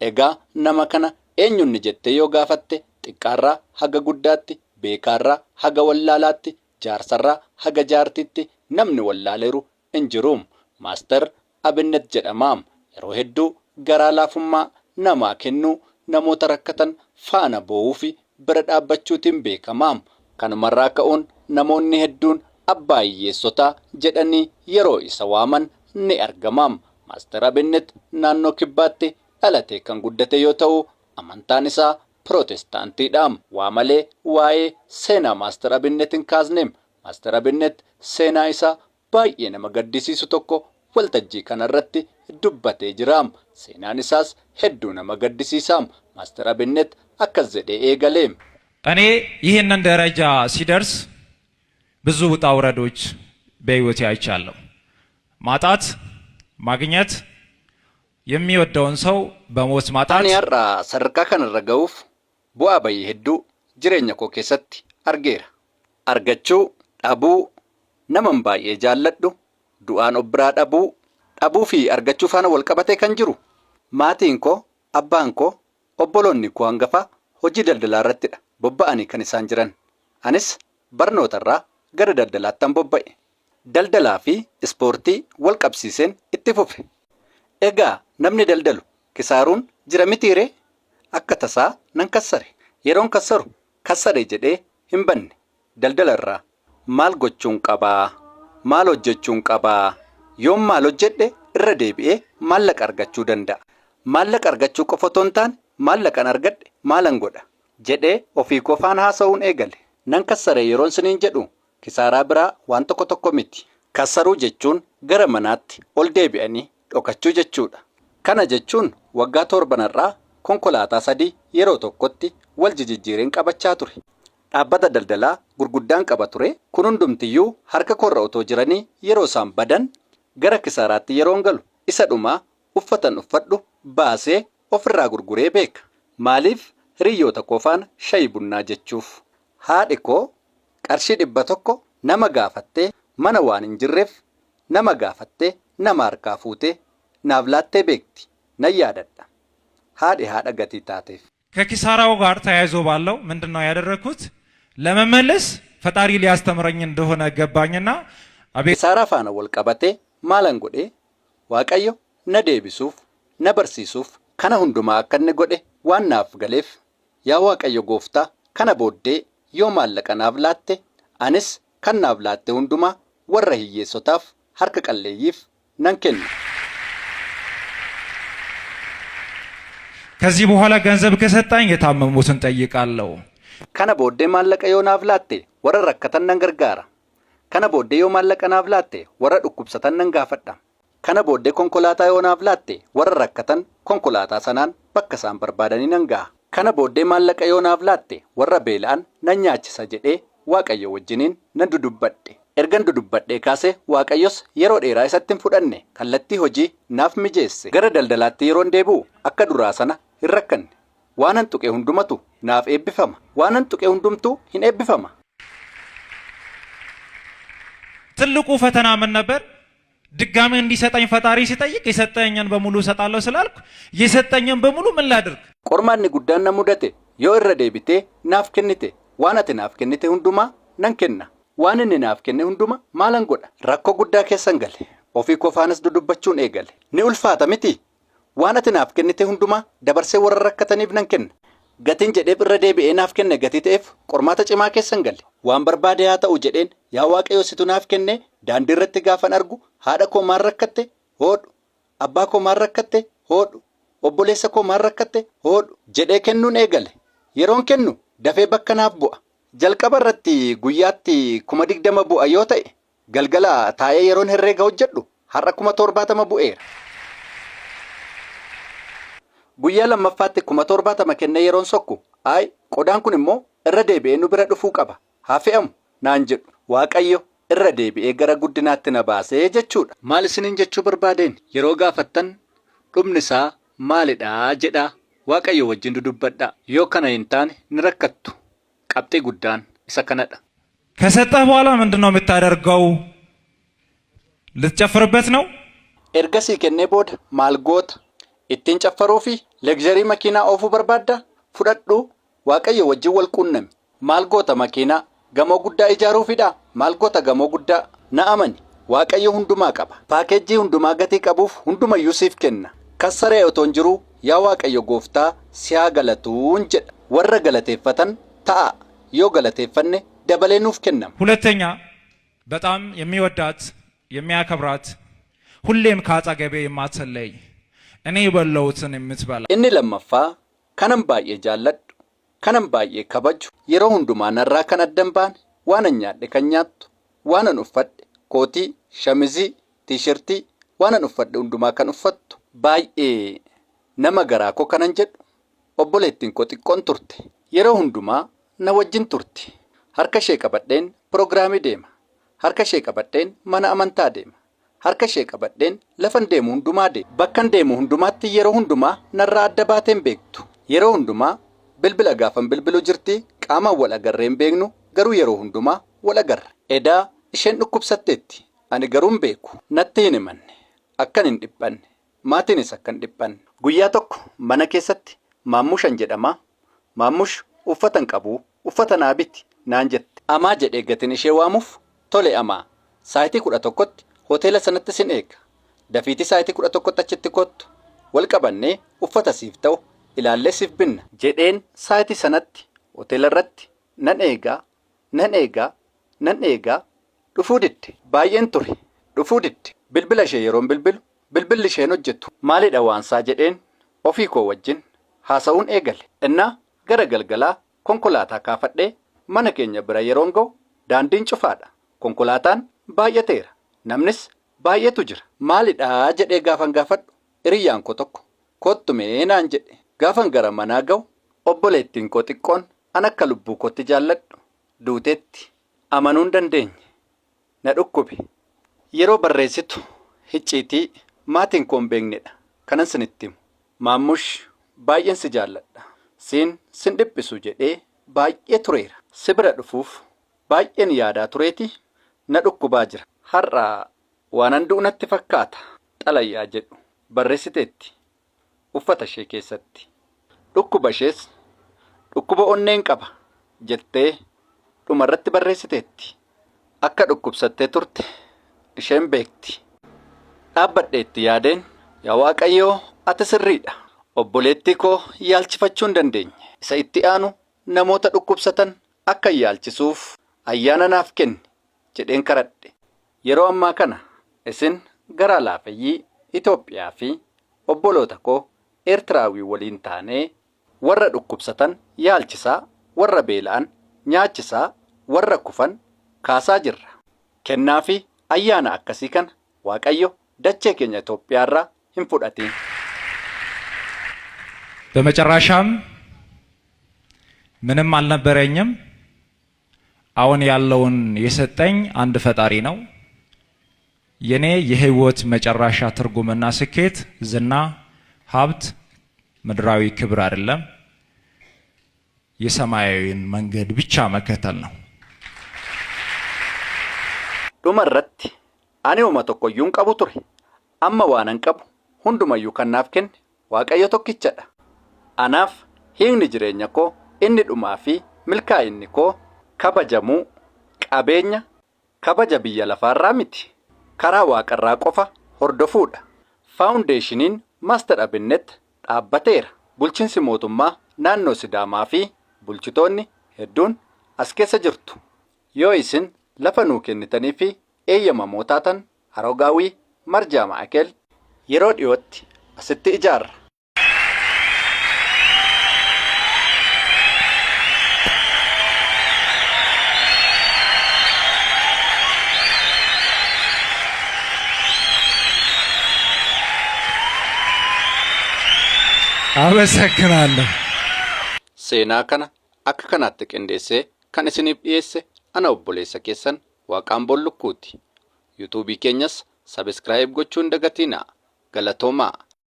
Egaa nama kana eenyuun jettee yoo gaafatte xiqqaarraa haga guddaatti, beekaarraa haga wallaalaatti, jaarsarraa haga jaartitti namni wallaaleeru hin jiru. Maaster Abinnet jedhama. Yeroo hedduu garaa laafummaa namaa kennuu, namoota rakkatan faana bo'uu fi bira dhaabbachuutiin beekama. Kanumarraa ka'uun namoonni hedduun abbaa hiyyeessotaa jedhanii yeroo isa waaman ni argama. Maaster Abinnet naannoo kibbaatti dhalatee kan guddate yoo ta'u, amantaan isaa Pirootestaantiidha. Waa malee waa'ee seenaa Maaster Abinnet hin kaasne. Maaster Abinnet seenaa isaa baay'ee nama gaddisiisu tokko waltajjii kanarratti dubbatee jira. Seenaan isaas hedduu nama gaddisiisa. Maaster Abinnet akkas jedhee eegale. እኔ ይህንን ደረጃ ሲደርስ ብዙ ውጣ ውረዶች በህይወቴ አይቻለሁ። ማጣት፣ ማግኘት፣ የሚወደውን ሰው በሞት ማጣት። Ani har'a sadarkaa kanarra ga'uuf bu'aa bayii hedduu jireenya koo keessatti argeera. Argachuu, dhabuu, naman baay'ee jaalladhu, du'aan of biraa dhabuu fi argachuu faana wal qabatee kan jiru. Maatiin koo, abbaan koo, obboloonni koo hangafaa hojii daldalaa irrattidha bobba'anii kan isaan jiran. Anis barnootarraa gara daldalaattan bobba'e. Daldalaa fi ispoortii wal qabsiiseen itti fufe. Egaa namni daldalu kisaaruun jira mitiire? Akka tasaa nan kassare. Yeroon kassaru kassare jedhee hin banne. Daldalarraa maal gochuun qabaa? Maal hojjechuun qabaa? Yoom maal hojjedhe irra deebi'ee maallaqa argachuu danda'a. Maallaqa argachuu qofa otoo hin taane maallaqan argadhe maalan godha jedhee ofii koo faana haasa'uun eegale. Nan kassare yeroon siniin jedhu kisaaraa biraa waan tokko miti. Kassaruu jechuun gara manaatti ol deebi'anii dhokachuu jechuudha. Kana jechuun waggaa 7 konkolaataa 3 yeroo tokkotti wal jijjiireen qabachaa ture. Dhaabbata daldalaa gurguddaan qaba ture. Kun hundumtiyyuu harka korra otoo jiranii yeroo isaan badan gara kisaaraatti yeroon galu isa dhumaa uffatan uffadhu baasee ofirraa gurguree beeka. Maaliif hiriyoota koo faana shayi bunnaa jechuuf. Haadhi koo qarshii 100 nama gaafattee mana waan hin jirreef nama gaafattee nama harkaa fuutee naaf laattee beekti nan yaadadha. Haadhi haadha gatii taateef. ከኪሳራው ጋር ተያይዞ ባለው ምንድነው ያደረኩት? ለመመለስ ፈጣሪ ሊያስተምረኝ እንደሆነ ገባኝና ኪሳራ faana wal qabatee maalan godhe Waaqayyo na deebisuuf na barsiisuuf kana hundumaa akka inni godhe waan naaf galeef yaa Waaqayyo gooftaa kana booddee yoo maallaqa naaf laatte anis kan naaf laatte hundumaa warra hiyyeessotaaf harka qalleeyyiif nan kenna. ከዚህ በኋላ ገንዘብ ከሰጣኝ የታመሙትን ጠይቃለሁ። Kana booddee maallaqa yoo naaf laatte warra rakkatan nan gargaara. Kana booddee yoo maallaqa naaf laatte warra dhukkubsatan nan gaafadha. Kana booddee konkolaataa yoo naaf laatte warra rakkatan konkolaataa sanaan bakka isaan barbaadanii nan ga'a. Kana booddee maallaqa yoo naaf laatte warra beela'an nan nyaachisa jedhee Waaqayyo wajjiniin nan dudubbadhe. Ergan dudubbadhee kaasee Waaqayyos yeroo dheeraa isatti hin fudhanne kallattii hojii naaf mijeesse. Gara daldalaatti yeroon deebi'u akka duraa sana hin rakkanne. Waanan tuqe hundumatu naaf eebbifama. Waanan tuqe hundumtu hin eebbifama. ትልቁ ፈተና ምን ነበር? ድጋሚ እንዲሰጠኝ ፈጣሪ ሲጠይቅ የሰጠኝን በሙሉ እሰጣለሁ ስላልኩ የሰጠኝን በሙሉ ምን ላድርግ? Qormaanni guddaan na mudate yoo irra deebitee naaf kennite waan ati naaf kennite hundumaa nan kenna. Waan inni naaf kenne hunduma maalan godha? Rakkoo guddaa keessan gale. Ofii koo faanas dudubbachuun eegale. Ni ulfaata miti. Waan ati naaf kennite hundumaa dabarsee warra rakkataniif nan kenna. Gatiin jedheef irra deebi'ee naaf kenne gatii ta'eef qormaata cimaa keessan gale. Waan barbaade haa ta'u jedheen yaa Waaqayyo situ naaf kenne daandii irratti gaafan argu haadha koo maal rakkatte hoodhu, abbaa koo maal rakkatte hoodhu, obboleessa koo maal rakkatte hoodhu jedhee kennuun eegale. Yeroon kennu dafee bakka naaf bu'a. Jalqaba irratti guyyaatti 20,000 bu'a yoo ta'e galgala taa'ee yeroon herreega hojjedhu har'a 70,000 bu'eera. Guyyaa lammaffaatti 70,000 kennee yeroon sokku ay qodaan kun immoo irra deebi'ee nu bira dhufuu qaba haa fe'amu naan jedhu. Waaqayyo irra deebi'ee gara guddinaatti na baasee jechuudha. Maal isiniin jechuu barbaadeen yeroo gaafattan dhumni isaa maalidhaa jedhaa Waaqayyo wajjin dudubbadhaa. Yoo kana hin taane ni rakkattu. Qabxii guddaan isa kanadha. ከሰጠህ በኋላ ምንድነው የምታደርገው? ልትጨፍርበት ነው? Ergasii kennee booda maal goota? Ittiin caffaruu fi Legzarii makiinaa oofuu barbaadda? Fudhadhu Waaqayyo wajjin wal quunnami. Maal goota makiinaa gamoo guddaa ijaaruufidha? Maal goota gamoo guddaa? Na amani. Waaqayyo hundumaa qaba. Paakeejii hundumaa gatii qabuuf hundumayyuu siif kenna. Kassaree otoon jiru yaa Waaqayyo gooftaa si haa galatuun jedha. Warra galateeffatan ta'a. Yoo galateeffanne dabalee nuuf kennama. ሁለተኛ በጣም የሚወዳት የሚያከብራት ሁሌም ከአጠገቤ የማትለይ እኔ የበላሁትን የምትበላ inni lammaffaa kanan baay'ee jaalladhu kanan baay'ee kabaju yeroo hundumaa narraa kan addan baane waanan nyaadhe kan nyaattu waanan uffadhe kootii shamizii tiishertii waanan uffadhe hundumaa kan uffattu baay'ee nama garaa koo kanan jedhu obboleettiin koo xiqqoon turte yeroo hundumaa na wajjin turte harka ishee qabadheen pirogiraamii deema harka ishee qabadheen mana amantaa deema harka ishee qabadheen lafan deemu hundumaa deema bakkan deemu hundumaatti yeroo hundumaa narraa adda baateen beektu yeroo hundumaa bilbila gaafan bilbilu jirti qaamaan wal agarreen beeknu garuu yeroo hundumaa wal agarra edaa isheen dhukkubsatteetti ani garuun beeku natti hin himanne akkan hin dhiphanne maatiinis akkan dhiphanne guyyaa tokko mana keessatti maammushan jedhama maammush uffatan qabu uffata naa biti naan jette amaa jedhee gatiin ishee waamuuf tole amaa saayitii 11tti hoteela sanatti sin eega dafiitii saayitii 11tti achitti kottu wal qabannee uffata siif ta'u ilaallee siif binna jedheen saayitii sanatti hoteela irratti nan eegaa dhufuu didde baay'een ture dhufuu didde bilbila ishee yeroon bilbilli isheen hojjettu maalidha waansaa jedheen ofii koo wajjin haasa'uun eegale innaa gara galgalaa konkolaataa kaafadhee mana keenya bira yeroon ga'u daandiin cufaadha konkolaataan baay'ateera namnis baay'eetu jira maalidha jedhee gaafan gaafadhu hiriyyaan koo tokko kottumee naan jedhe gaafan gara manaa ga'u obboleettiin koo xiqqoon an akka lubbuu kootti jaalladhu duuteetti amanuun dandeenye na dhukkube yeroo barreessitu hicciitii maatiin koo hin beeknedha kanan sinitti himu maammush baay'een si jaalladha sin dhiphisu jedhee baay'ee tureera si bira dhufuuf baay'een yaadaa tureeti na dhukkubaa jira har'aa waanan du'u natti fakkaata xalayyaa jedhu barreessiteetti uffata ishee keessatti dhukkuba ishees dhukkuba onneen qaba jettee dhumarratti barreessiteetti akka dhukkubsattee turte isheen beekti dhaabbadheetti yaadeen yaa Waaqayyoo ati sirriidha obboleettii koo yaalchifachuu hin dandeenye isa itti aanu namoota dhukkubsatan akka yaalchisuuf ayyaana naaf kenni jedheen kadhadhe yeroo ammaa kana isin gara laafeyyii Itoophiyaa fi obboloota koo Eertiraawii waliin taanee warra dhukkubsatan yaalchisaa warra beela'an nyaachisaa warra kufan kaasaa jirra kennaa fi ayyaana akkasii kana Waaqayyo dachee keenya Itoophiyaarraa hin fudhatiin በመጨረሻም ምንም አልነበረኝም አሁን ያለውን የሰጠኝ አንድ ፈጣሪ ነው የኔ የህይወት መጨረሻ ትርጉምና ስኬት ዝና ሀብት ምድራዊ ክብር አይደለም የሰማያዊን መንገድ ብቻ መከተል ነው ዱመረት አኔ ወመተኮዩን ቀቡ ቱሬ አማ ዋናን ቀቡ ሁንዱማዩ ከናፍ ከን Waaqayyo tokkichadha anaaf hiikni jireenya koo inni dhumaa fi milkaa'inni koo kabajamuu qabeenya kabaja biyya lafaarraa miti karaa waaqarraa qofa hordofuudha faawundeeshiniin Master Abinet dhaabbateera bulchiinsi mootummaa naannoo Sidaamaa fi bulchitoonni hedduun as keessa jirtu yoo isin lafa nuu kennitanii fi eeyyamamoo taatan Harogaawii Marjaa Maakeel yeroo dhiyootti asitti ijaarra አመሰግናለሁ seenaa kana akka kanaatti qindeessee kan isiniif dhiyeesse ana obboleessa keessan Waaqaan Bollukkuuti. YouTube keenyas subscribe gochuun dagatinaa galatoomaa.